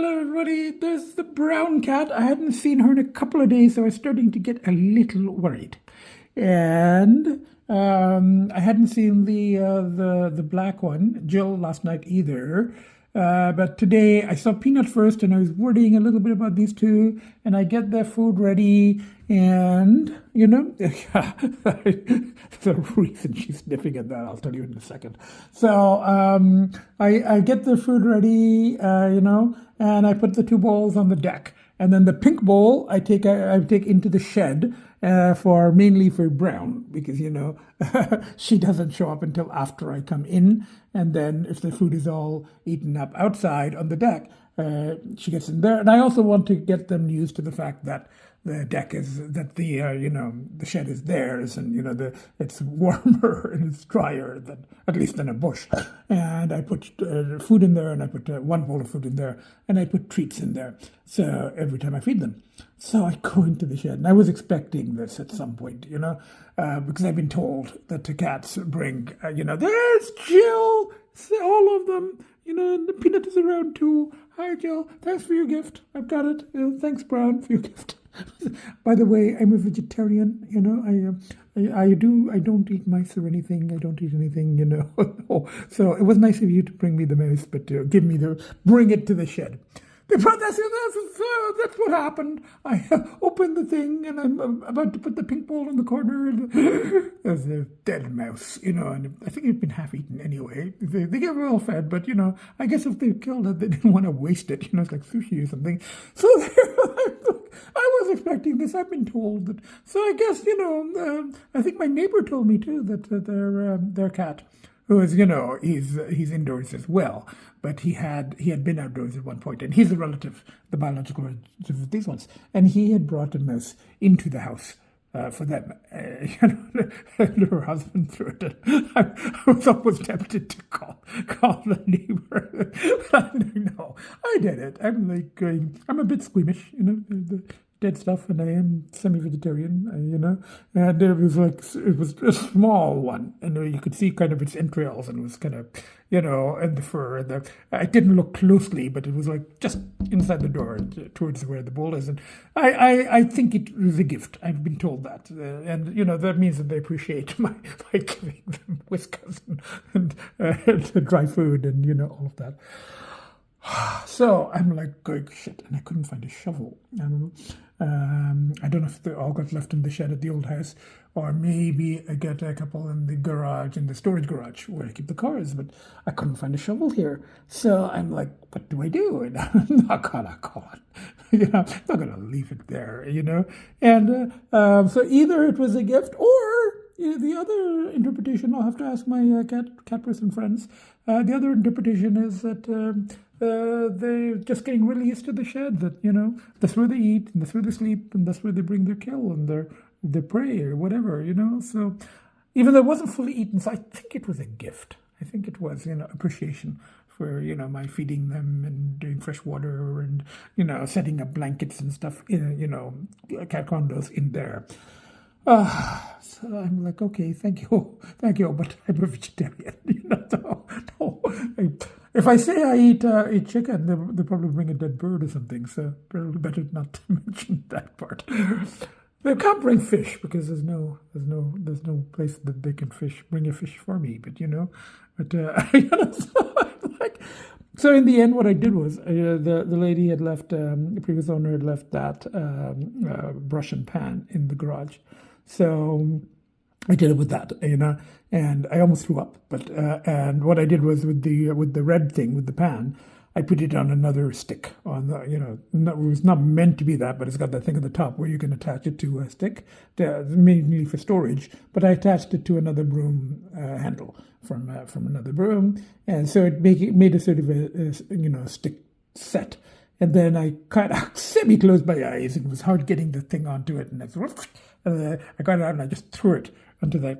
Hello everybody, there's the brown cat. I hadn't seen her in a couple of days, so I was starting to get a little worried. And I hadn't seen the black one, Jill, last night either. But today I saw Peanut first, and I was worrying a little bit about these two. And I get their food ready, and the reason she's sniffing at that, I'll tell you in a second. So I get their food ready, and I put the two bowls on the deck. And then the pink bowl I take into the shed mainly for Brown, because she doesn't show up until after I come in, and then if the food is all eaten up outside on the deck, she gets in there. And I also want to get them used to the fact that the deck is the shed is theirs, and it's warmer and it's drier than at least in a bush. And I put food in there, and I put one bowl of food in there, and I put treats in there. So every time I feed them. So I go into the shed, and I was expecting this at some point, because I've been told that the cats bring, there's Jill, all of them, and the Peanut is around too. Hi, Jill. Thanks for your gift. I've got it. Thanks, Brown, for your gift. By the way, I'm a vegetarian. I don't eat mice or anything. I don't eat anything. So it was nice of you to bring me the mouse, but bring it to the shed. That's what happened. I opened the thing, and I'm about to put the pink bowl in the corner, and there's a dead mouse, and I think it'd been half eaten anyway. They get well fed, but, I guess if they killed it, they didn't want to waste it, it's like sushi or something. So I was expecting this. I've been told that. So I guess, I think my neighbor told me too that their cat, who is, he's indoors as well, but he had been outdoors at one point, and he's the biological relative of these ones, and he had brought a mouse into the house for them. And her husband threw it. I was almost tempted to call the neighbor. No, I did it. I'm a bit squeamish, the dead stuff, and I am semi-vegetarian, and it was a small one, and you could see kind of its entrails, and it was kind of, and the fur, and I didn't look closely, but it was like just inside the door towards where the bowl is, and I think it was a gift. I've been told that, and that means that they appreciate my giving them whiskas and dry food and all of that. So I'm like going, shit, and I couldn't find a shovel. I don't know if they all got left in the shed at the old house, or maybe I get a couple in the garage, in the storage garage where I keep the cars, but I couldn't find a shovel here. So I'm like, what do I do? And I'm not gonna call it. I'm not gonna leave it there, And so either it was a gift, or the other interpretation, I'll have to ask my cat person friends. The other interpretation is that they're just getting really used to the shed, that, that's where they eat, and that's where they sleep, and that's where they bring their kill and their prey or whatever, So even though it wasn't fully eaten, so I think it was a gift. I think it was, appreciation for, my feeding them and doing fresh water and, setting up blankets and stuff, cat condos in there. So I'm like, okay, thank you, but I'm a vegetarian, so no. If I say I eat chicken, they'll probably bring a dead bird or something, so probably better not to mention that part. They can't bring fish because there's no place that they can bring a fish for me, but so in the end, what I did was the lady had left, the previous owner had left that brush and pan in the garage. So I did it with that, and I almost threw up. But and what I did was with the red thing, with the pan, I put it on another stick. On the, it was not meant to be that, but it's got that thing at the top where you can attach it to a stick, mainly for storage. But I attached it to another broom handle from another broom, and so it made a sort of a stick set. And then I kind of semi-closed my eyes. It was hard getting the thing onto it, and I got it out and I just threw it until I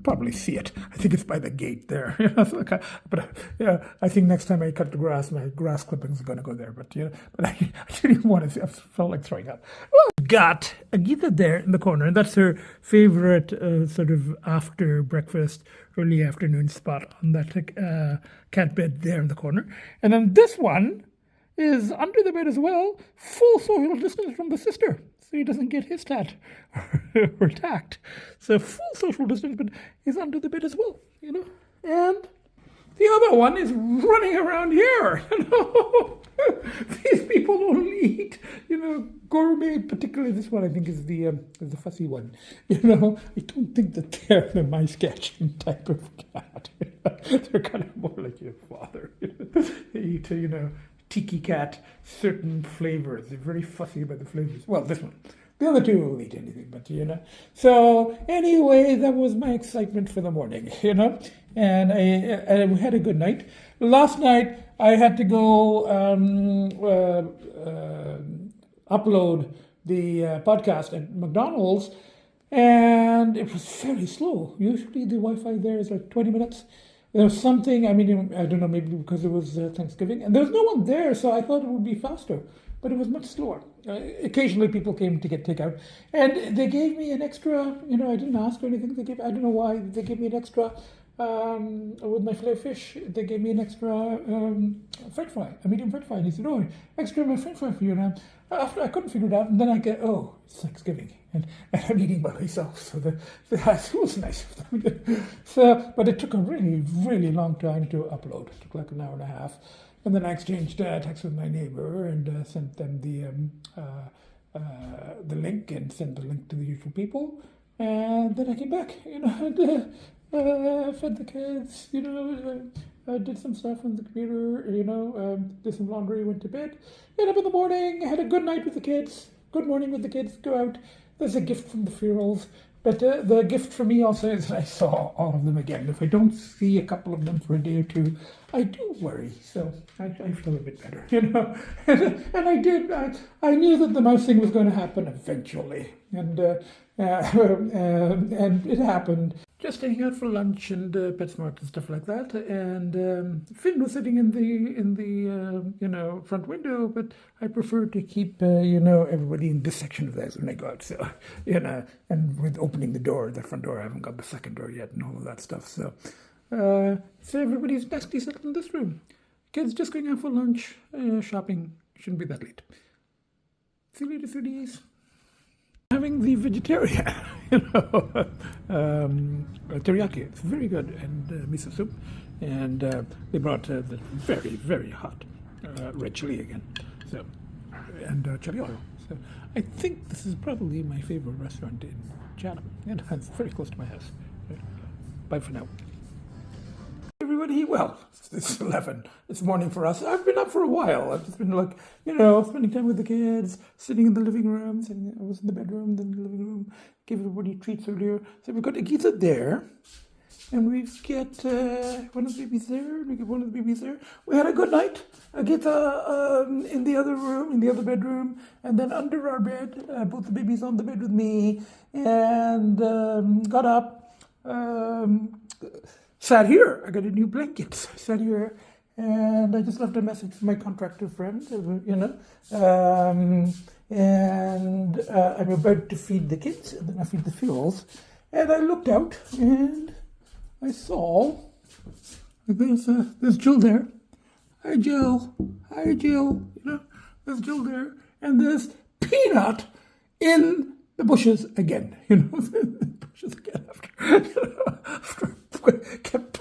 probably see it. I think it's by the gate there. I think next time I cut the grass, my grass clippings are going to go there. But I didn't want to see. I felt like throwing up. Well, got Agita there in the corner, and that's her favorite sort of after breakfast, early afternoon spot on that cat bed there in the corner. And then this one is under the bed as well, full social distance from the sister, so he doesn't get his tat or attacked. So full social distance, but he's under the bed as well, And the other one is running around here, These people only eat, gourmet. Particularly this one, I think, is the fussy one. I don't think that they're the mice catching type of cat. They're kind of more like your father. They eat, tiki cat, certain flavors. They're very fussy about the flavors. Well, this one. The other two will eat anything, but So anyway, that was my excitement for the morning, And I had a good night. Last night I had to go upload the podcast at McDonald's, and it was very slow. Usually the Wi-Fi there is like 20 minutes. There was something, I don't know, maybe because it was Thanksgiving, and there was no one there, so I thought it would be faster, but it was much slower. Occasionally people came to get takeout, and they gave me an extra, I didn't ask or anything. I don't know why, they gave me an extra, with my filet fish, they gave me an extra french fry, a medium french fry, and he said, oh, extra my french fry for you now. After I couldn't figure it out, and then I get, oh, it's Thanksgiving, and I'm eating by myself, so it was nice of them. But it took a really, really long time to upload. It took like an hour and a half, and then I exchanged texts with my neighbor and sent them the link and sent the link to the usual people, and then I came back, fed the kids, did some stuff on the computer, did some laundry, went to bed, got up in the morning, had a good night with the kids, good morning with the kids, go out. There's a gift from the Ferals, but the gift for me also is I saw all of them again. If I don't see a couple of them for a day or two, I do worry, so I feel a bit better, and I did. I knew that the mouse thing was going to happen eventually, and it happened. Just hanging out for lunch and PetSmart and stuff like that. And Finn was sitting in the front window, but I prefer to keep everybody in this section of theirs when I go out. So and with opening the front door, I haven't got the second door yet, and all of that stuff. So everybody's nicely settled in this room. Kids just going out for lunch, shopping. Shouldn't be that late. See you later, foodies. Having the vegetarian, teriyaki. It's very good, and miso soup. And they brought the very, very hot red chili again. So, and chili oil. So I think this is probably my favorite restaurant in Chatham, and it's very close to my house. Bye for now. Everybody, well, it's 11. It's morning for us. I've been up for a while. I've just been spending time with the kids, sitting in the living room. I was in the bedroom, then the living room. Gave everybody treats earlier. So we've got Agita there, and we've got one of the babies there. We get one of the babies there. We had a good night. Agita in the other room, in the other bedroom, and then under our bed. Both the babies on the bed with me, and got up. Sat here. I got a new blanket. Sat here, and I just left a message for my contractor friend, and I'm about to feed the kids, and then I feed the Ferals, and I looked out, and I saw there's Jill there. Hi, Jill. Hi, Jill. There's Jill there, and there's Peanut in the bushes again. The bushes again after kept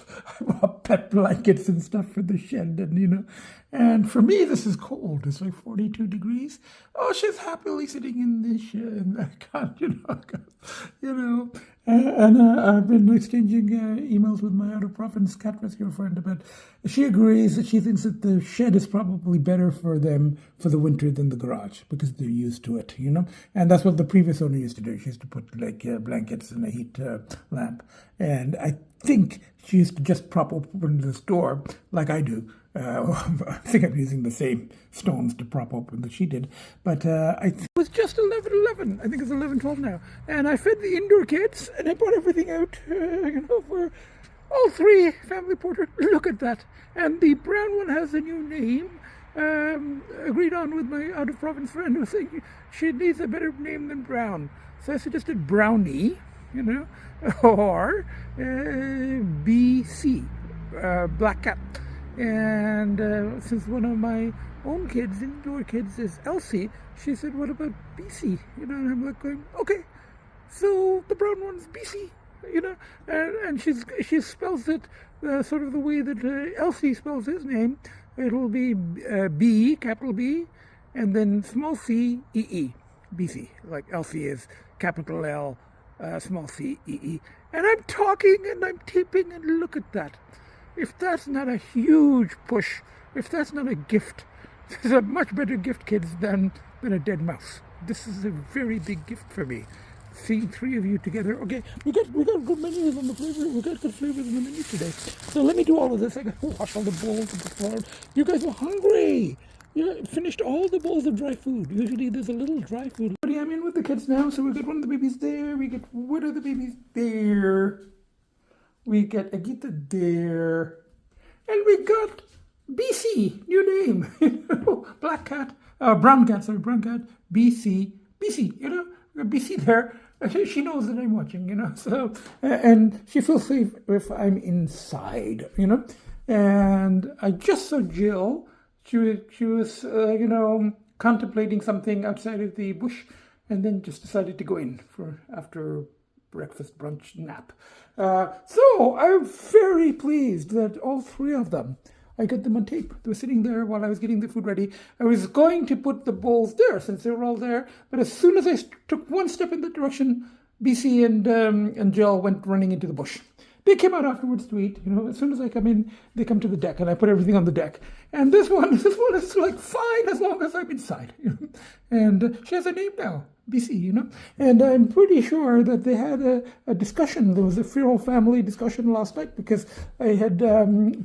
pet blankets and stuff for the shed, and for me this is cold. It's like 42 degrees. Oh, she's happily sitting in the shed. I can't, and I've been exchanging emails with my out-of-province cat rescue friend about. She agrees that she thinks that the shed is probably better for them for the winter than the garage because they're used to it, and that's what the previous owner used to do. She used to put blankets and a heat lamp, and I think she used to just prop open this door like I do. I think I'm using the same stones to prop open that she did. But I think it was just 11:11. I think it's 11:12 now. And I fed the indoor kids, and I brought everything out, for all three family portraits. Look at that. And the brown one has a new name, agreed on with my out-of-province friend who was saying she needs a better name than Brown. So I suggested Brownie, or Bcee, Black Cat. And since one of my own kids, indoor kids, is Lcee, she said, "What about Bcee?" And I'm like going, "Okay, so the brown one's Bcee." And she spells it sort of the way that Lcee spells his name. It'll be B, capital B, and then small c, E, Bcee. Like Lcee is capital L, small c, E. And I'm talking and I'm taping, and look at that. If that's not a huge push, if that's not a gift, this is a much better gift, kids, than a dead mouse. This is a very big gift for me. Seeing three of you together. Okay, we got good menus on the flavor. We got good flavors on the menu today. So let me do all of this. I got to wash all the bowls of the floor. You guys were hungry. You finished all the bowls of dry food. Usually there's a little dry food. I'm in with the kids now. So we got one of the babies there. We get one of the babies there. We got Agita there. And we got Bcee, new name. Black cat, brown cat, Bcee, Bcee there. She knows that I'm watching, so, and she feels safe if I'm inside, and I just saw Jill. She was, contemplating something outside of the bush, and then just decided to go in for after breakfast brunch nap. So I'm very pleased that all three of them, I got them on tape. They were sitting there while I was getting the food ready. I was going to put the bowls there since they were all there, but as soon as I took one step in that direction, Bcee and Jill went running into the bush. They came out afterwards to eat. As soon as I come in, they come to the deck, and I put everything on the deck. And this one is like fine as long as I'm inside. And she has a name now, Bcee. And I'm pretty sure that they had a discussion. There was a feral family discussion last night because I had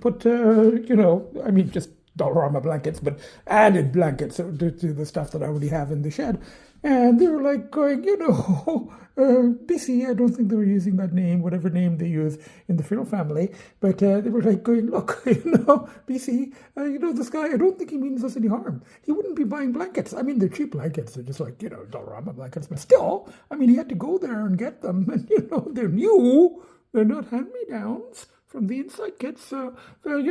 put, just Dollarama blankets, but added blankets to the stuff that I already have in the shed. And they were like going, Bcee, I don't think they were using that name, whatever name they use in the feral family. But they were like going, look, Bcee, this guy, I don't think he means us any harm. He wouldn't be buying blankets. I mean, they're cheap blankets. They're just like, Dollarama blankets. But still, he had to go there and get them. And, they're new. They're not hand-me-downs from the inside kids. So I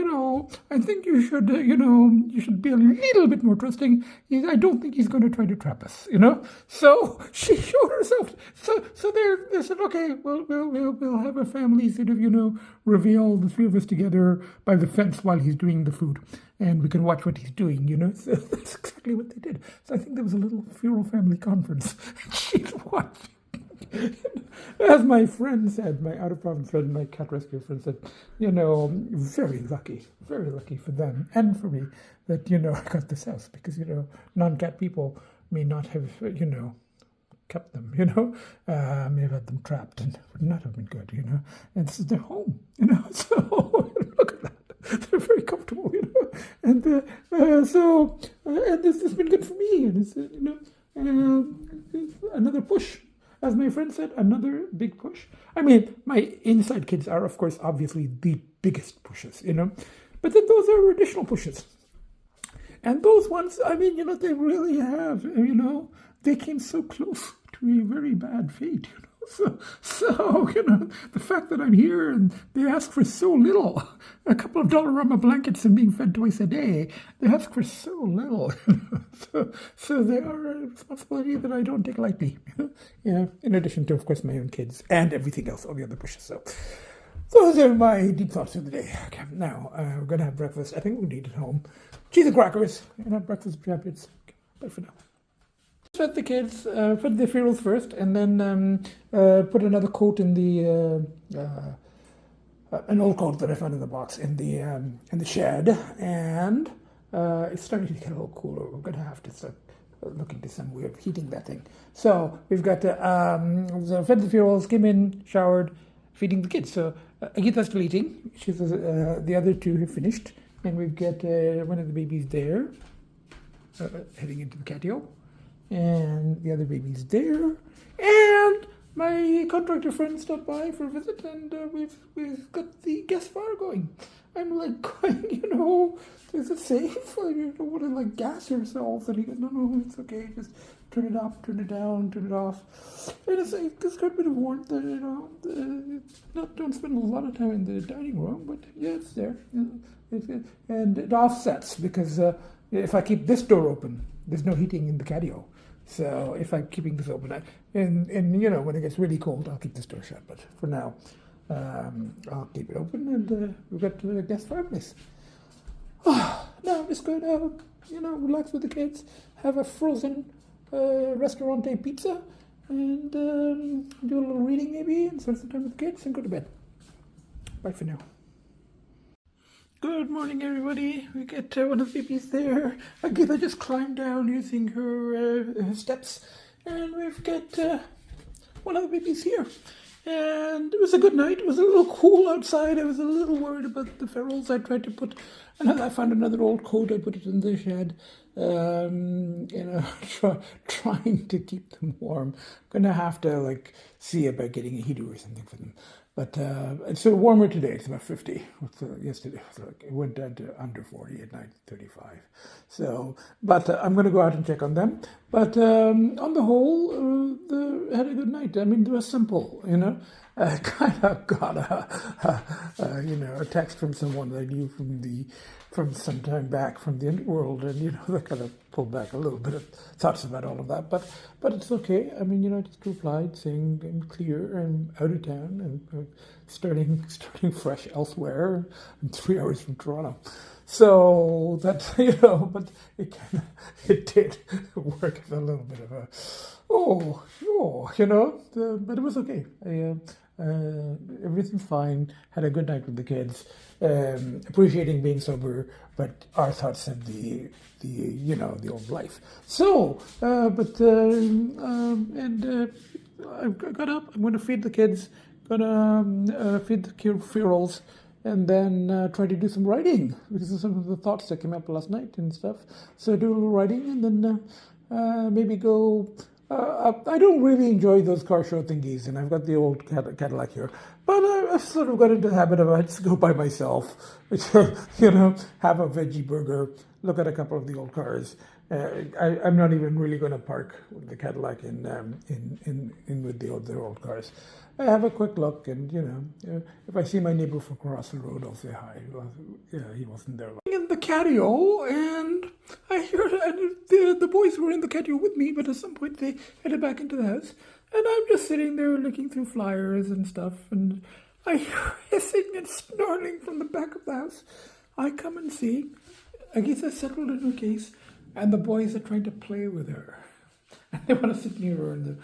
think you should, you should be a little bit more trusting. I don't think he's going to try to trap us, So she showed herself. So they said, okay, well, we'll have a family sort of, reveal the three of us together by the fence while he's doing the food. And we can watch what he's doing, So that's exactly what they did. So I think there was a little feral family conference. She's watching. As my friend said, my out-of-province friend, my cat rescue friend said, very lucky for them and for me that, I got this house because, non-cat people may not have, kept them, may have had them trapped and would not have been good, and this is their home, so look at that. They're very comfortable, and and this has been good for me, and it's, another push. As my friend said, another big push. My inside kids are, of course, obviously the biggest pushes, but then those are additional pushes. And those ones, they really have, they came so close to a very bad fate, So, the fact that I'm here and they ask for so little, a couple of Dollarama blankets and being fed twice a day, they ask for so little. So they are a responsibility that I don't take lightly. In addition to, of course, my own kids and everything else, all the other pushes. So those are my deep thoughts for the day. Okay, now we're going to have breakfast. I think we'll eat at home. Cheese and crackers and have breakfast champions. Okay, bye for now. Fed the kids, fed the ferals first, and then put another coat in the an old coat that I found in the box in the shed, and it's starting to get a little cooler. We're going to have to start looking to some way of heating that thing. So we've got fed the ferals, came in, showered, feeding the kids. So Agita's still eating. She's the other two have finished, and we've got one of the babies there, heading into the catio. And the other baby's there, and my contractor friend stopped by for a visit, and we've got the guest fire going. I'm like going, you know, is it safe? You don't want to like gas yourself. And he goes, no, it's okay. Just turn it up, turn it down, turn it off. And it's got a bit of warmth, you know. Don't spend a lot of time in the dining room, but yeah, it's there. You know, and it offsets because if I keep this door open, there's no heating in the catio. So if I'm keeping this open, and you know, when it gets really cold, I'll keep this door shut. But for now, I'll keep it open, and we've got a guest fireplace. Now I'm just going to, you know, relax with the kids, have a frozen restaurante pizza, and do a little reading maybe, and spend some time with the kids, and go to bed. Bye for now. Good morning, everybody. We get one of the babies there. Agita just climbed down using her steps, and we've got one of the babies here. And it was a good night. It was a little cool outside. I was a little worried about the ferals. I tried to put, and I found another old coat. I put it in the shed, you know, trying to keep them warm. Gonna have to like see about getting a heater or something for them. But it's warmer today. It's about 50. Yesterday it went down to under 40 at night, 35. So, but I'm going to go out and check on them. But on the whole, had a good night. I mean, it was simple, you know. I kind of got a text from someone that I knew from some time back from the underworld, and you know, that kind of pulled back a little bit of thoughts about all of that. But it's okay. I mean, you know, I just replied saying I'm clear, I'm out of town, and starting fresh elsewhere. I'm 3 hours from Toronto. So that, you know, but it did work with a little bit of a you know, but it was okay. Everything's fine. Had a good night with the kids. Appreciating being sober, but our thoughts of the you know, the old life. So, I got up. I'm going to feed the kids. Gonna feed the ferals, and then try to do some writing because of some of the thoughts that came up last night and stuff. So do a little writing, and then maybe go. I don't really enjoy those car show thingies, and I've got the old Cadillac here. But I've sort of got into the habit of I just go by myself, you know, have a veggie burger, look at a couple of the old cars. I'm not even really going to park with the Cadillac in with the old cars. I have a quick look, and you know, if I see my neighbor from across the road, I'll say hi. Yeah, he wasn't there. In the catio, and I heard the boys were in the catio with me, but at some point they headed back into the house, and I'm just sitting there looking through flyers and stuff, and I hear hissing and snarling from the back of the house. I come and see Agita settled in her case, and the boys are trying to play with her, and they want to sit near her, and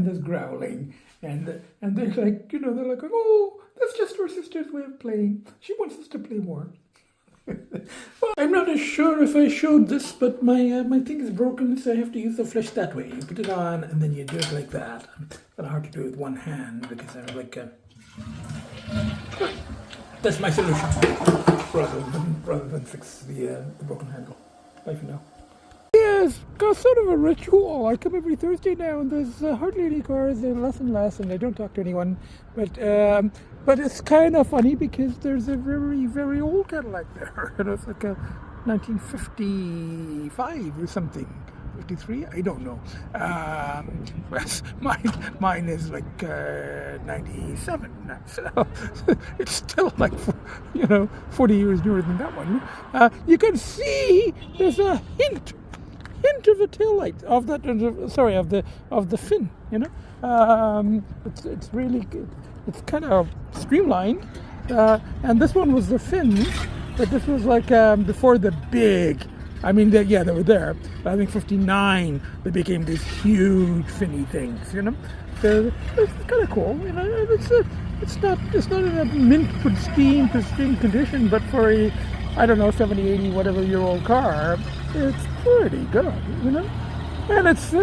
there's growling. And they're like, you know, they're like, oh, that's just her sister's way of playing. She wants us to play more. Well, I'm not as sure if I showed this, but my thing is broken, so I have to use the flesh that way. You put it on, and then you do it like that. It's kind of hard to do it with one hand because I'm like, that's my solution, rather than fix the broken handle. Bye for now. It's got sort of a ritual. I come every Thursday now, and there's hardly any cars. There's less and less, and I don't talk to anyone. But it's kind of funny because there's a very, very old Cadillac there. You know, it's like a 1955 or something. 53? I don't know. Mine is like 97 now, so it's still like 40 years newer than that one. You can see there's a hint of a taillight of that. Sorry, of the fin. You know, it's really good. It's kind of streamlined, and this one was the fins, but this was like before the big. I mean, they were there. But I think 59, they became these huge finny things. You know, so it's kind of cool. You know, it's not in a mint pristine condition, but for a 70, 80, whatever year old car, it's pretty good. You know, and it's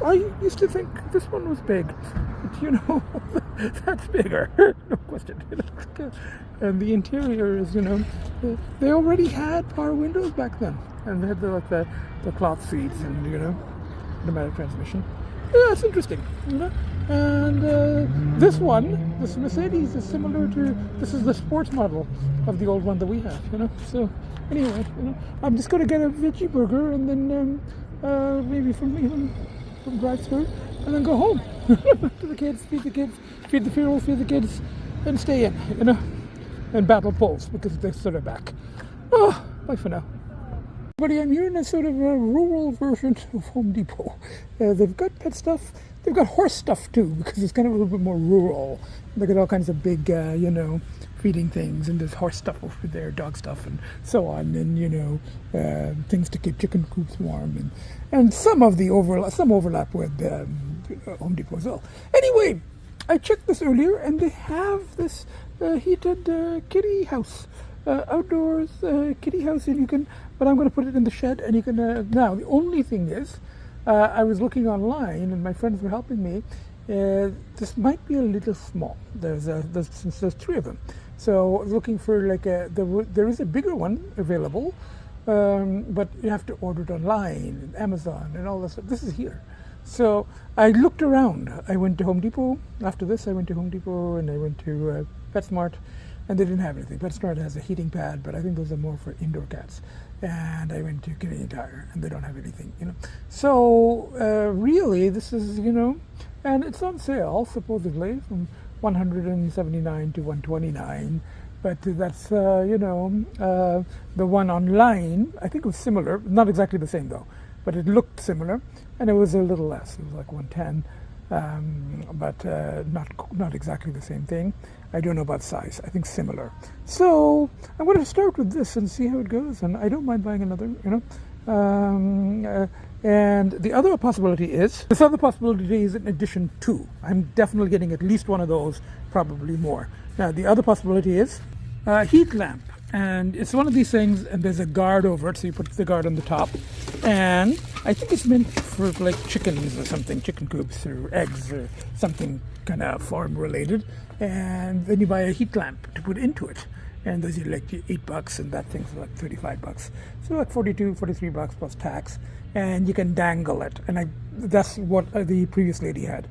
I used to think this one was big, but you know, that's bigger, no question. And the interior is, they already had power windows back then, and they had the cloth seats and, automatic transmission. yeah, it's interesting, you know. And this one, this Mercedes, is similar to, this is the sports model of the old one that we have, you know. So anyway, you know, I'm just going to get a veggie burger and then maybe from drive-thru, and then go home to the kids, feed the funeral, feed the kids, and stay in, you know, and battle polls because they're sort of back. Oh, bye for now. But I'm here in a sort of a rural version of Home Depot. They've got pet stuff. They've got horse stuff too, because it's kind of a little bit more rural. They got all kinds of big, you know, feeding things, and there's horse stuff over there, dog stuff, and so on, and you know, things to keep chicken coops warm, and some overlap with Home Depot as well. Anyway, I checked this earlier, and they have this heated kitty house. Outdoors kitty house, and you can, but I'm going to put it in the shed, and you can now the only thing is I was looking online and my friends were helping me. This might be a little small. There's three of them, so I was looking for like there is a bigger one available, but you have to order it online, Amazon and all this stuff. This is here. So I looked around. I went to Home Depot. After this I went to Home Depot, and I went to PetSmart, and they didn't have anything. PetSmart has a heating pad, but I think those are more for indoor cats. And I went to Canadian Tire, and they don't have anything, you know. So really, this is, you know, and it's on sale supposedly from $179 to $129. But that's you know, the one online, I think it was similar, not exactly the same though, but it looked similar, and it was a little less. It was like $110. But not exactly the same thing. I don't know about size. I think similar. So I'm going to start with this and see how it goes. And I don't mind buying another, you know. And the other possibility is, in addition to. I'm definitely getting at least one of those, probably more. Now the other possibility is heat lamp. And it's one of these things, and there's a guard over it, so you put the guard on the top. And I think it's meant for like chickens or something, chicken coops or eggs or something kind of farm related. And then you buy a heat lamp to put into it. And those are like $8, and that thing's like $35. So like $43 plus tax. And you can dangle it. And that's what the previous lady had.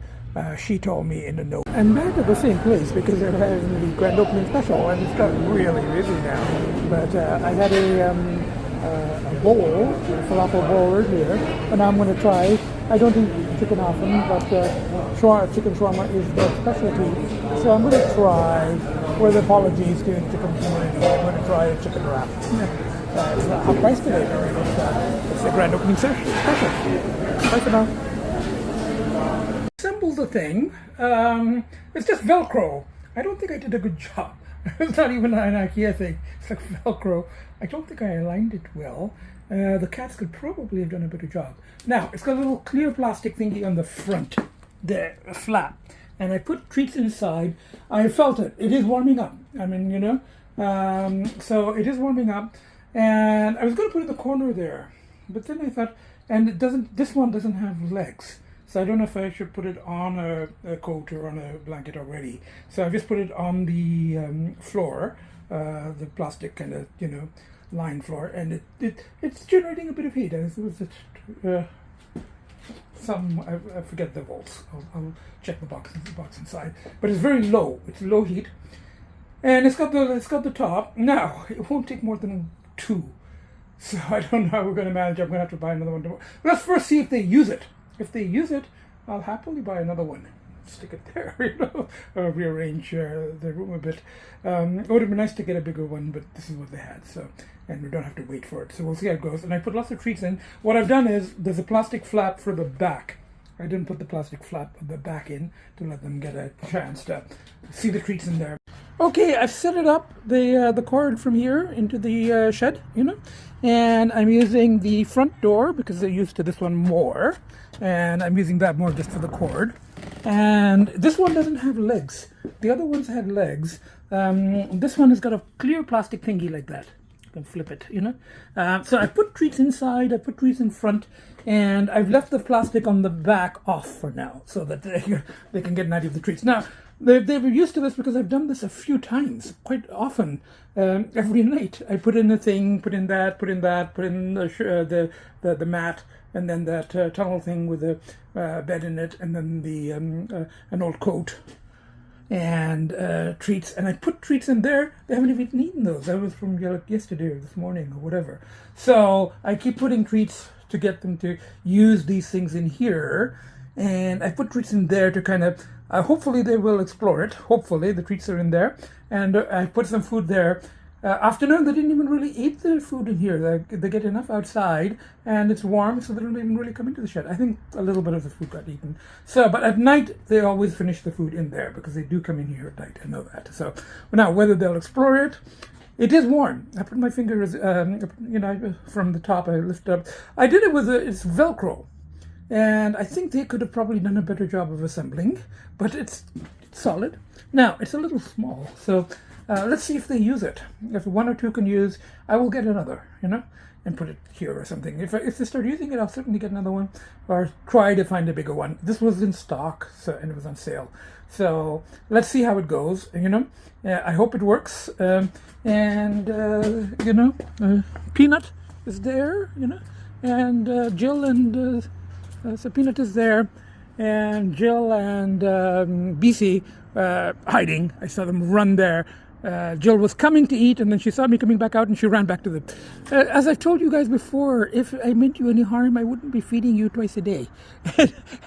She told me in a note. And back at the same place, because they're having the grand opening special, and it's got really busy now. But I had a bowl, a falafel bowl earlier, and I'm going to try. I don't eat chicken often, but chicken shawarma is their specialty. So I'm going to try, with apologies to the chicken community, I'm going to try a chicken wrap. It's not half price today, it's the grand opening special. Bye for now. Assemble the thing. It's just Velcro. I don't think I did a good job. It's not even an IKEA thing. It's like Velcro. I don't think I aligned it well. The cats could probably have done a better job. Now, it's got a little clear plastic thingy on the front, the flap. And I put treats inside. I felt it. It is warming up. I mean, you know. So it is warming up. And I was going to put it in the corner there. But then I thought, and it doesn't. This one doesn't have legs. So I don't know if I should put it on a coat or on a blanket already. So I just put it on the floor, the plastic kind of, you know, lined floor, and it's generating a bit of heat. I forget the volts. I'll check the box inside. But it's very low. It's low heat, and it's got the top. Now it won't take more than 2. So I don't know how we're going to manage. I'm going to have to buy another one. Let's first see if they use it. If they use it, I'll happily buy another one. Stick it there, you know, or rearrange the room a bit. It would have been nice to get a bigger one, but this is what they had, so, and we don't have to wait for it. So we'll see how it goes. And I put lots of treats in. What I've done is, there's a plastic flap for the back. I didn't put the plastic flap of the back in to let them get a chance to see the treats in there. Okay, I've set it up, the cord from here into the shed, you know, and I'm using the front door because they're used to this one more, and I'm using that more just for the cord. And this one doesn't have legs. The other ones had legs. This one has got a clear plastic thingy like that. You can flip it, you know. So I put treats inside, I put treats in front, and I've left the plastic on the back off for now so that they can get an idea of the treats. Now, They were used to this because I've done this a few times, quite often. Every night I put in a thing, put in that, put in that, put in the mat, and then that tunnel thing with the bed in it, and then the an old coat and treats. And I put treats in there. They haven't even eaten those. That was from yesterday or this morning or whatever. So I keep putting treats to get them to use these things in here. And I put treats in there to kind of, hopefully they will explore it. Hopefully the treats are in there. And I put some food there. Afternoon, they didn't even really eat the food in here. They get enough outside, and it's warm, so they don't even really come into the shed. I think a little bit of the food got eaten. So, but at night, they always finish the food in there, because they do come in here at night. I know that. So, now, whether they'll explore it, it is warm. I put my fingers, from the top, I lift up. I did it with it's Velcro. And I think they could have probably done a better job of assembling, but it's solid. Now, it's a little small, so let's see if they use it. If one or two can use, I will get another, and put it here or something. If they start using it, I'll certainly get another one, or try to find a bigger one. This was in stock, and it was on sale. So let's see how it goes, I hope it works. Peanut is there, and Jill and... so Peanut is there, and Jill and Bcee hiding. I saw them run there. Jill was coming to eat, and then she saw me coming back out, and she ran back to them. As I've told you guys before, if I meant you any harm, I wouldn't be feeding you twice a day.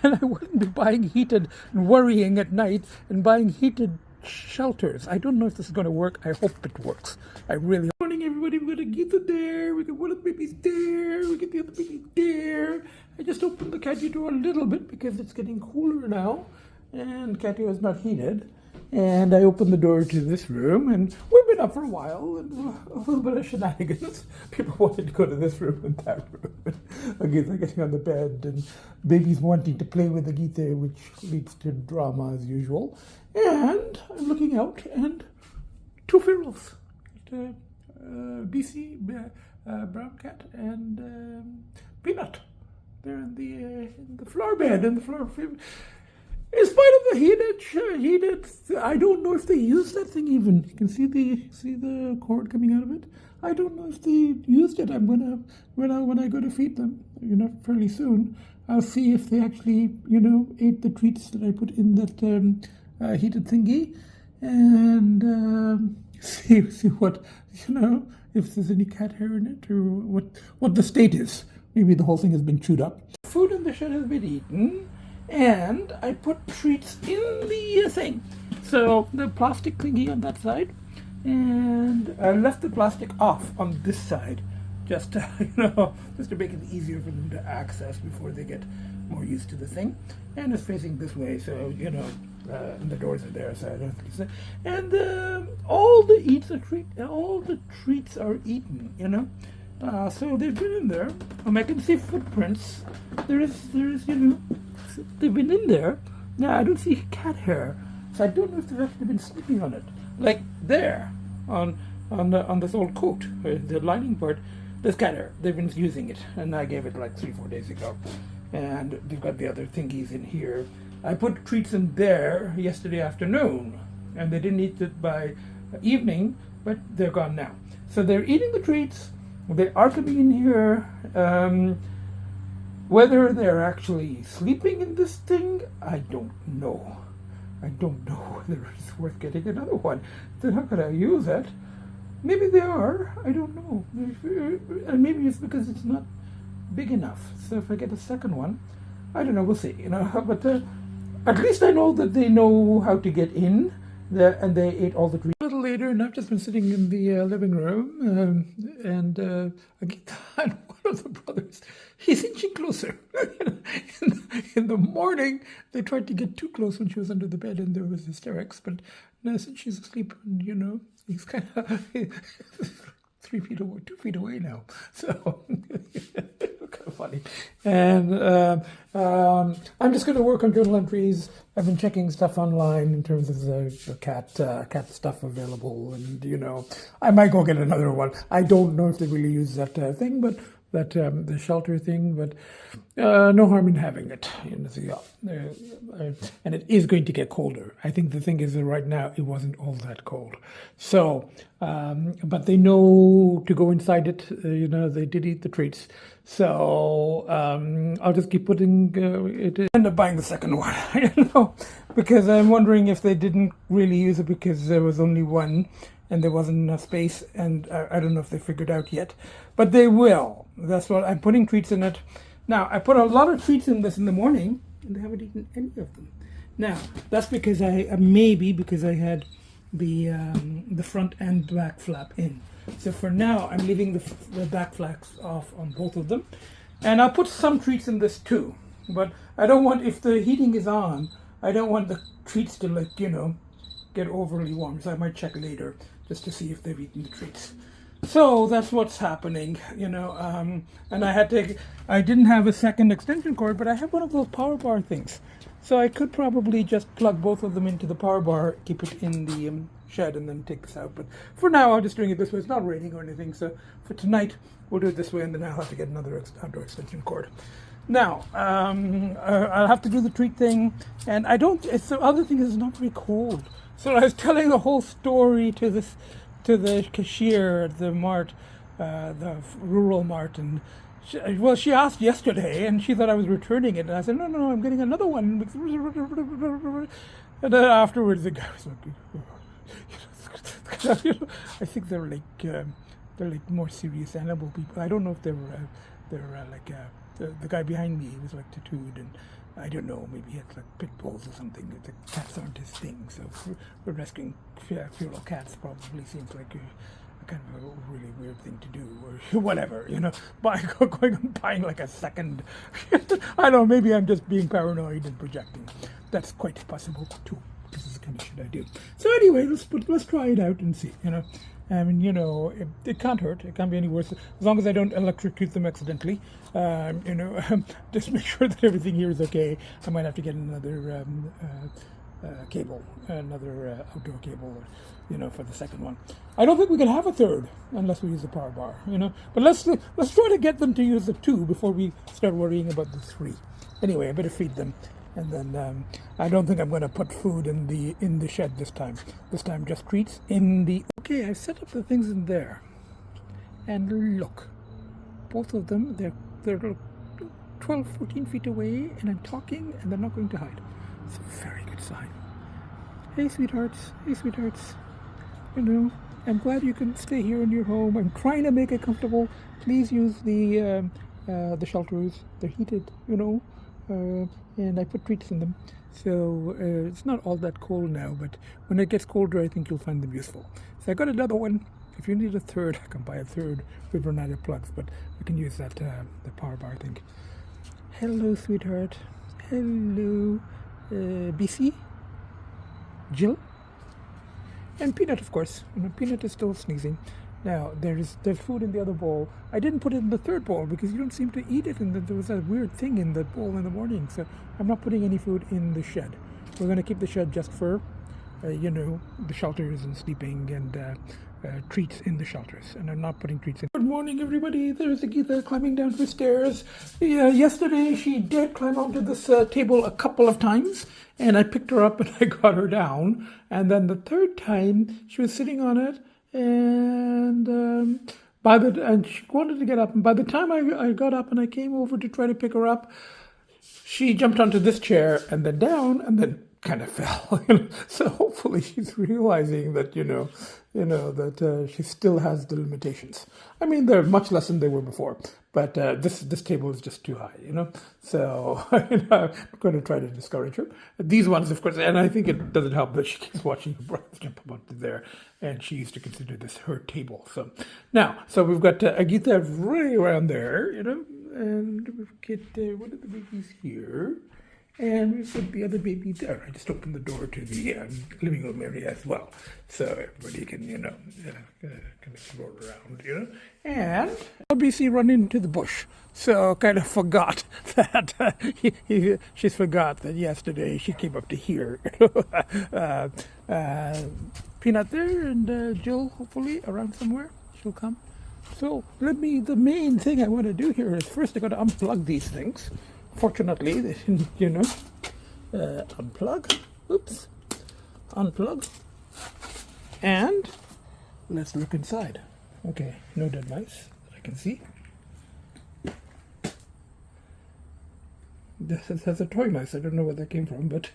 And I wouldn't be buying heated and worrying at night and buying heated shelters. I don't know if this is going to work. I hope it works. I really hope. Good morning, everybody. We got Agita there. We got one of the babies there. We got the other baby there. I just opened the catty door a little bit because it's getting cooler now, and catty was not heated. And I opened the door to this room, and we've been up for a while, and a little bit of shenanigans. People wanted to go to this room and that room. Agita getting on the bed, and babies wanting to play with Agita, which leads to drama as usual. And I'm looking out, and two ferals, Bcee, brown cat, and Peanut. They're in the floor bed, in the floor. In spite of the heated, I don't know if they use that thing even. You can see the cord coming out of it. I don't know if they used it. I'm gonna when I go to feed them, fairly soon, I'll see if they actually, ate the treats that I put in that heated thingy, and see what, if there's any cat hair in it, or what the state is. Maybe the whole thing has been chewed up. Food in the shed has been eaten, and I put treats in the thing. So the plastic thingy on that side, and I left the plastic off on this side, just to, just to make it easier for them to access before they get more used to the thing. And it's facing this way, so and the doors are there, so I don't think so. And all the treats are eaten, so they've been in there. I can see footprints. There is, they've been in there. Now I don't see cat hair, so I don't know if they've actually been sleeping on it. Like there, on this old coat, the lining part, there's cat hair. They've been using it, and I gave it like 3-4 days ago. And they've got the other thingies in here. I put treats in there yesterday afternoon, and they didn't eat it by evening, but they're gone now. So they're eating the treats. They are coming in here. Whether they're actually sleeping in this thing, I don't know. I don't know whether it's worth getting another one. They're not going to use it. Maybe they are. I don't know. And maybe it's because it's not big enough. So if I get a second one, I don't know. We'll see. But at least I know that they know how to get in. And they ate all the treats. A little later, and I've just been sitting in the living room, and Agita and one of the brothers, he's inching closer. in the morning, they tried to get too close when she was under the bed, and there was hysterics. But now since she's asleep, and he's kind of 3 feet away, 2 feet away now. So kind of funny. And I'm just going to work on journal entries. I've been checking stuff online in terms of the cat stuff available, and I might go get another one. I don't know if they really use that thing, but the shelter thing, but no harm in having it. And it is going to get colder. I think the thing is that right now it wasn't all that cold. So, but they know to go inside it. They did eat the treats. So I'll just keep putting it. End up buying the second one. I don't know, because I'm wondering if they didn't really use it because there was only one and there wasn't enough space, and I don't know if they figured out yet, but they will. That's what I'm putting treats in it. Now, I put a lot of treats in this in the morning, and they haven't eaten any of them. Now, that's because maybe because I had the front and back flap in. So for now, I'm leaving the back flaps off on both of them, and I'll put some treats in this too. But I don't want, if the heating is on, I don't want the treats to get overly warm. So I might check later just to see if they've eaten the treats. So that's what's happening, and I didn't have a second extension cord, but I have one of those power bar things. So I could probably just plug both of them into the power bar, keep it in the shed, and then take this out. But for now, I'm just doing it this way. It's not raining or anything. So for tonight, we'll do it this way, and then I'll have to get another outdoor extension cord. Now, I'll have to do the treat thing, and the other thing is it's not very cold. So I was telling the whole story to the cashier at the mart, the rural mart, and she asked yesterday, and she thought I was returning it, and I said, no, I'm getting another one. And then afterwards, the guy was like, I think they're like more serious animal people. I don't know if they're like the guy behind me was like tattooed, and I don't know, maybe he had like pit bulls or something. The cats aren't his thing, so for rescuing feral cats probably seems like a kind of a really weird thing to do, or whatever, going and buying like a second. I don't know, maybe I'm just being paranoid and projecting. That's quite possible too. This is the kind of shit I do. So anyway, let's try it out and see. I mean, it can't hurt. It can't be any worse as long as I don't electrocute them accidentally. Just make sure that everything here is okay. I might have to get another cable, another outdoor cable, for the second one. I don't think we can have a third unless we use the power bar. But let's try to get them to use the two before we start worrying about the three. Anyway, I better feed them. And then I don't think I'm going to put food in the shed this time. This time just treats in the... Okay, I set up the things in there. And look, both of them, they're 12, 14 feet away, and I'm talking, and they're not going to hide. It's a very good sign. Hey, sweethearts. Hey, sweethearts. I'm glad you can stay here in your home. I'm trying to make it comfortable. Please use the shelters. They're heated, and I put treats in them. So it's not all that cold now, but when it gets colder, I think you'll find them useful. So I got another one. If you need a third, I can buy a third. We've run out of plugs, but I can use that the power bar thing. Hello, sweetheart. Hello, Bcee, Jill, and Peanut, of course. Peanut is still sneezing. Now, there's food in the other bowl. I didn't put it in the third bowl because you don't seem to eat it, and there was that weird thing in the bowl in the morning. So I'm not putting any food in the shed. We're going to keep the shed just for, the shelters and sleeping and treats in the shelters. And I'm not putting treats in. Good morning, everybody. There's Agita climbing down the stairs. Yesterday, she did climb onto this table a couple of times, and I picked her up and I got her down. And then the third time, she was sitting on it, and she wanted to get up, and by the time I got up and I came over to try to pick her up, she jumped onto this chair and then down and then kind of fell. So hopefully she's realizing that that she still has the limitations. I mean, they're much less than they were before, but this table is just too high. So I'm going to try to discourage her. These ones, of course, and I think it doesn't help that she keeps watching her brother jump up onto there, and she used to consider this her table. So we've got Agita right around there, and we've got one of the babies here. And we've got the other baby there. I just opened the door to the living room area as well, so everybody can, kind of roll around, And Bcee run into the bush, so kind of forgot that she's forgot that yesterday she came up to here. Peanut there, and Jill hopefully around somewhere. She'll come. So the main thing I want to do here is first I got to unplug these things. Fortunately, they didn't, unplug. Oops. Unplug. And let's look inside. Okay, no dead mice I can see. That's a toy mouse. I don't know where that came from, but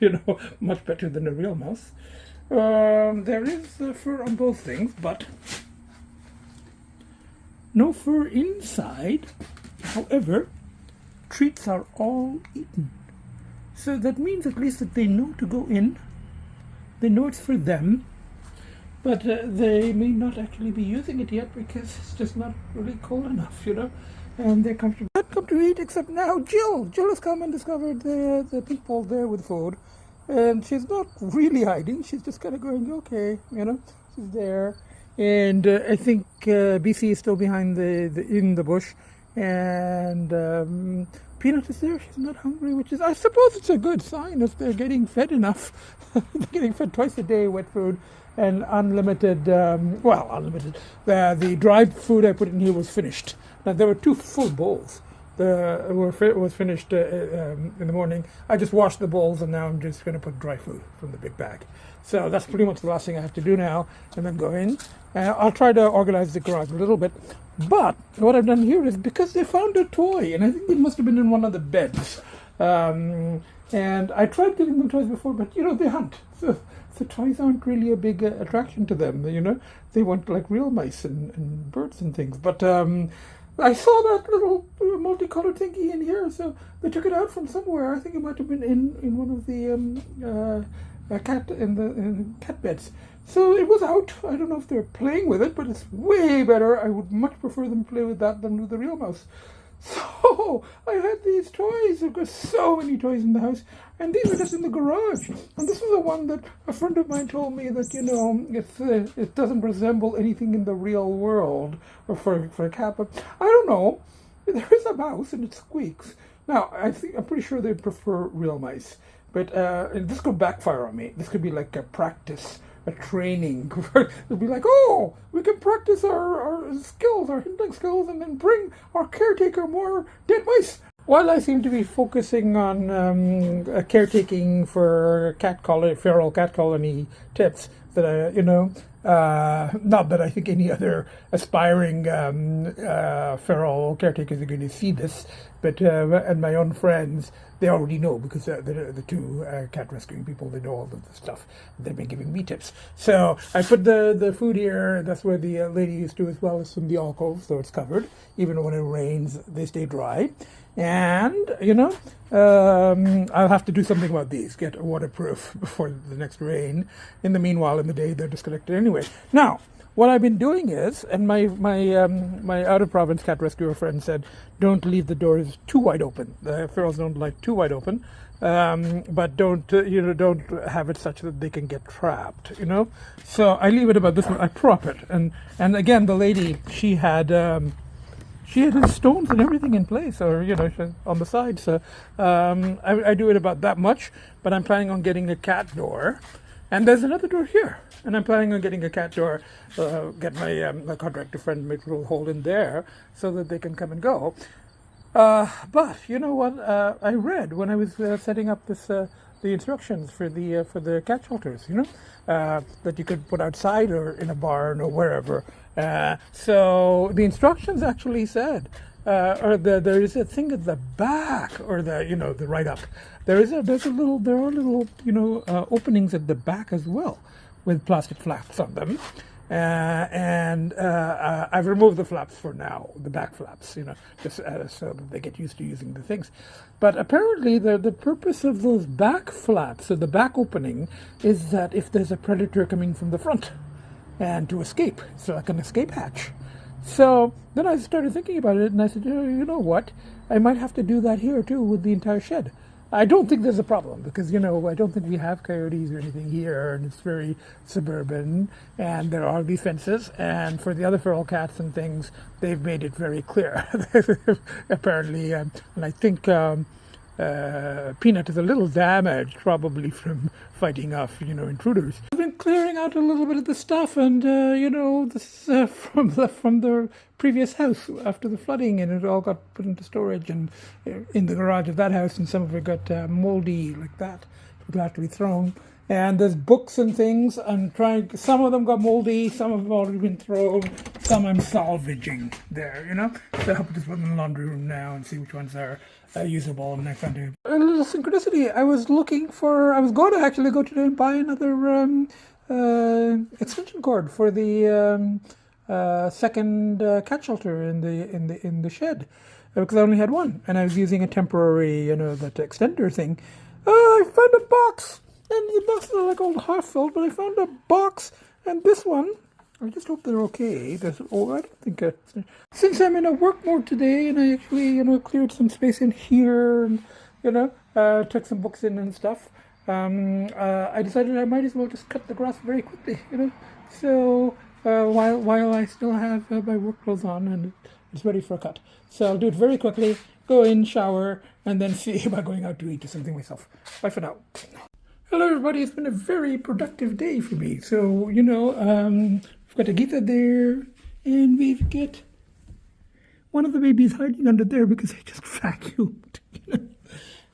much better than a real mouse. There is fur on both things, but no fur inside. However, treats are all eaten. So that means at least that they know to go in. They know it's for them, but they may not actually be using it yet because it's just not really cold enough, and they're comfortable. Not come to eat except now. Jill has come and discovered the pink ball there with food, and she's not really hiding. She's just kind of going, okay, she's there. And I think Bcee is still behind in the bush, and Peanut is there. She's not hungry, which is, I suppose, it's a good sign if they're getting fed enough. They're getting fed twice a day, wet food, and unlimited. Unlimited. The dried food I put in here was finished. Now there were 2 full bowls. Was finished in the morning. I just washed the bowls, and now I'm just going to put dry food from the big bag. So that's pretty much the last thing I have to do now, and then go in. I'll try to organize the garage a little bit. But what I've done here is, because they found a toy, and I think it must have been in one of the beds. And I tried giving them toys before, but they hunt. So toys aren't really a big attraction to them. They want like real mice and birds and things. But I saw that little multicolored thingy in here, so they took it out from somewhere. I think it might have been in one of the cat beds. So it was out. I don't know if they're playing with it, but it's way better. I would much prefer them play with that than with the real mouse. So I had these toys. I've got so many toys in the house, and these are just in the garage. And this was the one that a friend of mine told me that it doesn't resemble anything in the real world, or for a cat. But I don't know. There is a mouse and it squeaks. Now I'm pretty sure they prefer real mice, but this could backfire on me. This could be like a practice. A training. It'll be like, oh, we can practice our skills, our hunting skills, and then bring our caretaker more dead mice. While I seem to be focusing on caretaking for feral cat colony tips, that not that I think any other aspiring feral caretakers are going to see this, but and my own friends, they already know, because the 2 cat rescuing people, they know all of this stuff. They've been giving me tips. So I put the food here. That's where the lady used to, as well as from the alcove, so it's covered. Even when it rains, they stay dry. And, I'll have to do something about these, get waterproof before the next rain. In the meanwhile, in the day, they're disconnected anyway. Now, what I've been doing is, and my out-of-province cat rescuer friend said, don't leave the doors too wide open. The ferals don't like too wide open, but don't have it such that they can get trapped. So I leave it about this one. I prop it, and again, the lady, she had his stones and everything in place, or on the side. So I do it about that much, but I'm planning on getting a cat door. And there's another door here, and I'm planning on getting a cat door, get my contractor friend to make a little hole in there so that they can come and go. But you know what? I read when I was setting up the instructions for the cat shelters, that you could put outside or in a barn or wherever. So the instructions actually said, there is a thing at the back, or the right up. There are little openings at the back as well, with plastic flaps on them. And I've removed the flaps for now, the back flaps, just so that they get used to using the things. But apparently the purpose of those back flaps, or the back opening, is that if there's a predator coming from the front, and to escape, so like an escape hatch. So then I started thinking about it, and I said, you know what? I might have to do that here too with the entire shed. I don't think there's a problem, because I don't think we have coyotes or anything here, and it's very suburban, and there are these fences, and for the other feral cats and things, they've made it very clear. Apparently, and I think Peanut is a little damaged, probably from fighting off, intruders. I've been clearing out a little bit of the stuff, and this is from the previous house after the flooding, and it all got put into storage and in the garage of that house, and some of it got moldy like that. It will have to be thrown. And there's books and things. Some of them got moldy, some have already been thrown, some I'm salvaging there, So I'll just put them in the laundry room now and see which ones are usable. And I found a little synchronicity. I was going to actually go today and buy another extension cord for the second cat shelter in the shed, because I only had one, and I was using a temporary, that extender thing. I found a box. And the boxes are like all half-filled, but I found a box, and this one, I just hope they're okay. I don't think, since I'm in a work mode today, and I actually, cleared some space in here, and, took some books in and stuff, I decided I might as well just cut the grass very quickly, So, while I still have my work clothes on, and it's ready for a cut. So I'll do it very quickly, go in, shower, and then see about going out to eat or something myself. Bye for now. Hello everybody, it's been a very productive day for me. So, we've got Agita there, and we've got one of the babies hiding under there because I just vacuumed.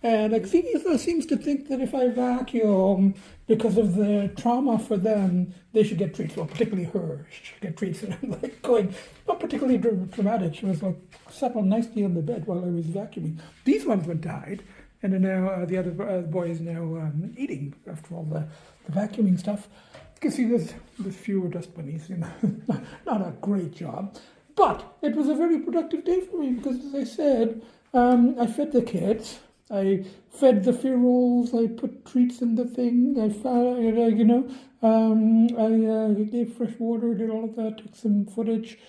And Agita seems to think that if I vacuum, because of the trauma for them, they should get treats. Well, particularly her, she should get treats. And I'm like going, not particularly dramatic. She was like settled nicely on the bed while I was vacuuming. These ones went to hide. And then now the other boy is now eating after all the vacuuming stuff. You can see there's fewer dust bunnies, not a great job. But it was a very productive day for me because, as I said, I fed the kids. I fed the ferals. I put treats in the thing. I gave fresh water, did all of that, took some footage.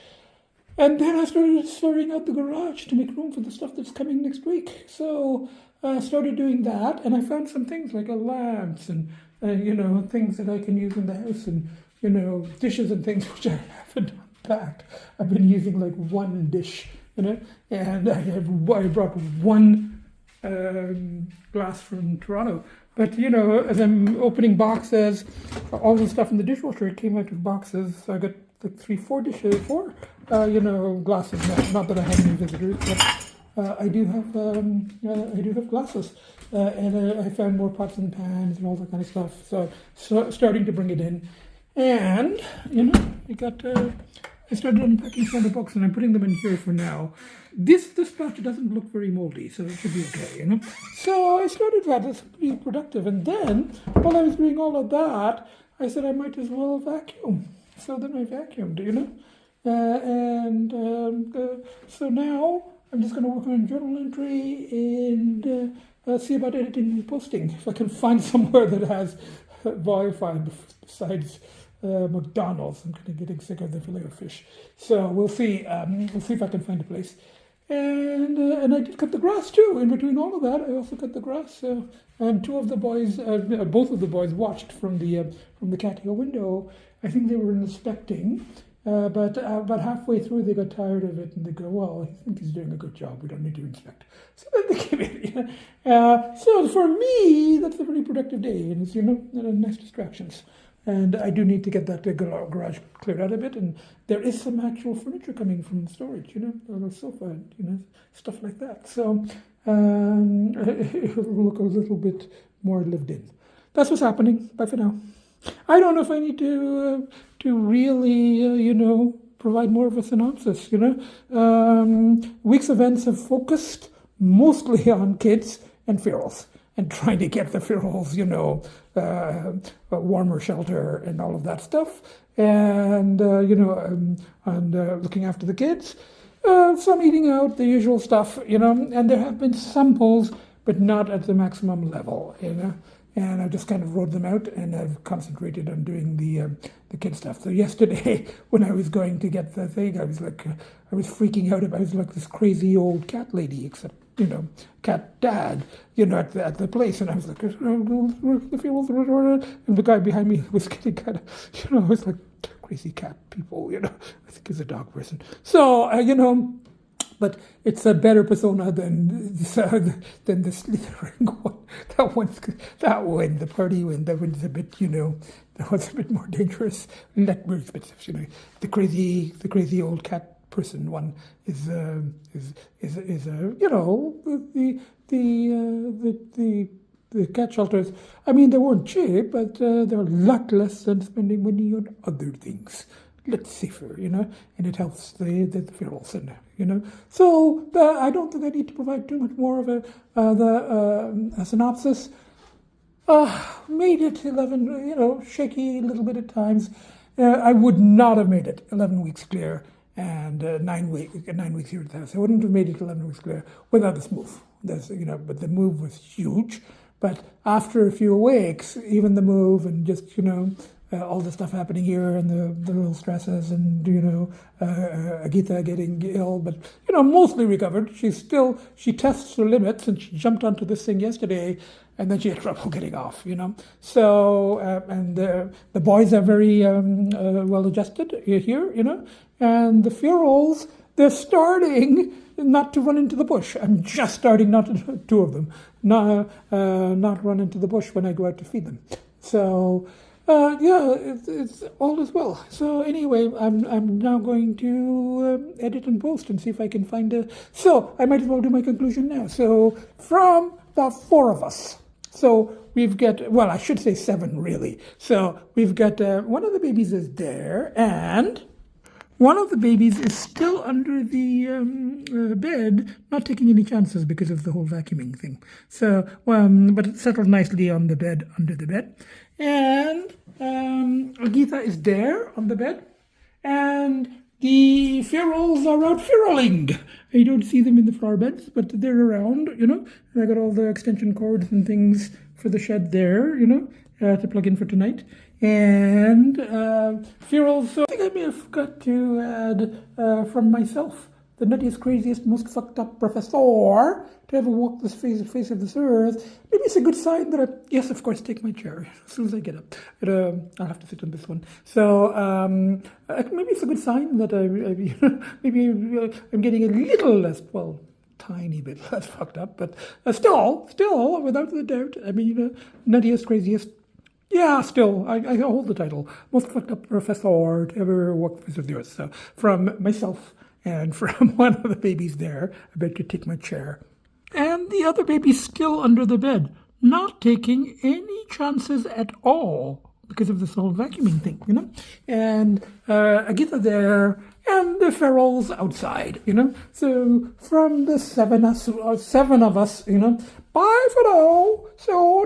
And then I started sorting out the garage to make room for the stuff that's coming next week. So I started doing that, and I found some things like lamps and, things that I can use in the house, and, dishes and things which I haven't unpacked. I've been using like one dish, and I brought one glass from Toronto. But, as I'm opening boxes, all the stuff in the dishwasher, it came out of boxes. So I got like 4 glasses now. Not that I have any visitors, but I do have glasses, and I found more pots and pans and all that kind of stuff. So starting to bring it in, and I started unpacking some of the books, and I'm putting them in here for now. This batch doesn't look very moldy, so it should be okay, So I started that. It's pretty productive, and then while I was doing all of that, I said I might as well vacuum. So then I vacuumed, so now I'm just going to work on a journal entry and see about editing and posting. If I can find somewhere that has Wi-Fi besides McDonald's. I'm kind of getting sick of the filet of fish. So we'll see. We'll see if I can find a place. And I did cut the grass too. In between all of that, I also cut the grass. And both of the boys watched from the catio window. I think they were inspecting. But about halfway through, they got tired of it, and they go, well, I think he's doing a good job. We don't need to inspect. So then they came in. So for me, that's a very productive day, and it's, nice distractions. And I do need to get that garage cleared out a bit, and there is some actual furniture coming from storage, a little sofa, stuff like that. So it will look a little bit more lived in. That's what's happening. Bye for now. I don't know if I need to really, provide more of a synopsis, Week's events have focused mostly on kids and ferals and trying to get the ferals, a warmer shelter and all of that stuff. And, looking after the kids, some eating out, the usual stuff, and there have been some pulls, but not at the maximum level, And I just kind of rode them out, and I've concentrated on doing the kid stuff. So yesterday, when I was going to get the thing, I was freaking out. I was like this crazy old cat lady, except, cat dad, at the place. And I was like, and the guy behind me was getting kind of, I was like, crazy cat people, I think he's a dog person. So, But it's a better persona than the slithering one. That one, the party one. That one's a bit, that one's a bit more dangerous, not very expensive. The crazy old cat person one is the cat shelters. I mean, they weren't cheap, but they're a lot less than spending money on other things. Let's safer, and it helps the ferals, So I don't think I need to provide too much more of a synopsis. Made it 11, shaky a little bit at times. I would not have made it 11 weeks clear and 9 weeks here at the house. I wouldn't have made it 11 weeks clear without this move. But the move was huge. But after a few weeks, even the move and just, all the stuff happening here and the little stresses and, Agita getting ill, but, mostly recovered. She tests her limits, and she jumped onto this thing yesterday, and then she had trouble getting off, So, and the boys are very well adjusted here, and the ferals, they're starting not to run into the bush. I'm just starting not to, two of them, not run into the bush when I go out to feed them. So, it's all is well. So anyway, I'm now going to edit and post and see if I can find So I might as well do my conclusion now. So from the four of us, so we've got, well, I should say 7 really. So we've got one of the babies is there, and one of the babies is still under the bed, not taking any chances because of the whole vacuuming thing. So, but it's settled nicely on the bed, under the bed. And Agita is there on the bed, and the ferals are out feraling. I don't see them in the flower beds, but they're around, And I got all the extension cords and things for the shed there, to plug in for tonight. And ferals, so I think I may have forgot to add from myself, the nuttiest, craziest, most fucked up professor to ever walk this face of this earth. Maybe it's a good sign that yes, of course, take my chair as soon as I get up. But I'll have to sit on this one. So maybe it's a good sign that maybe I'm getting a little less, well, tiny bit less fucked up, but still, without a doubt, I mean, nuttiest, craziest. Yeah, still, I hold the title, most fucked up professor to ever walk the face of the earth. So from myself and from one of the babies there, I better take my chair. And the other baby's still under the bed, not taking any chances at all because of this whole vacuuming thing, And Agita there, and the ferals outside, So from the 7 of us, bye for now. So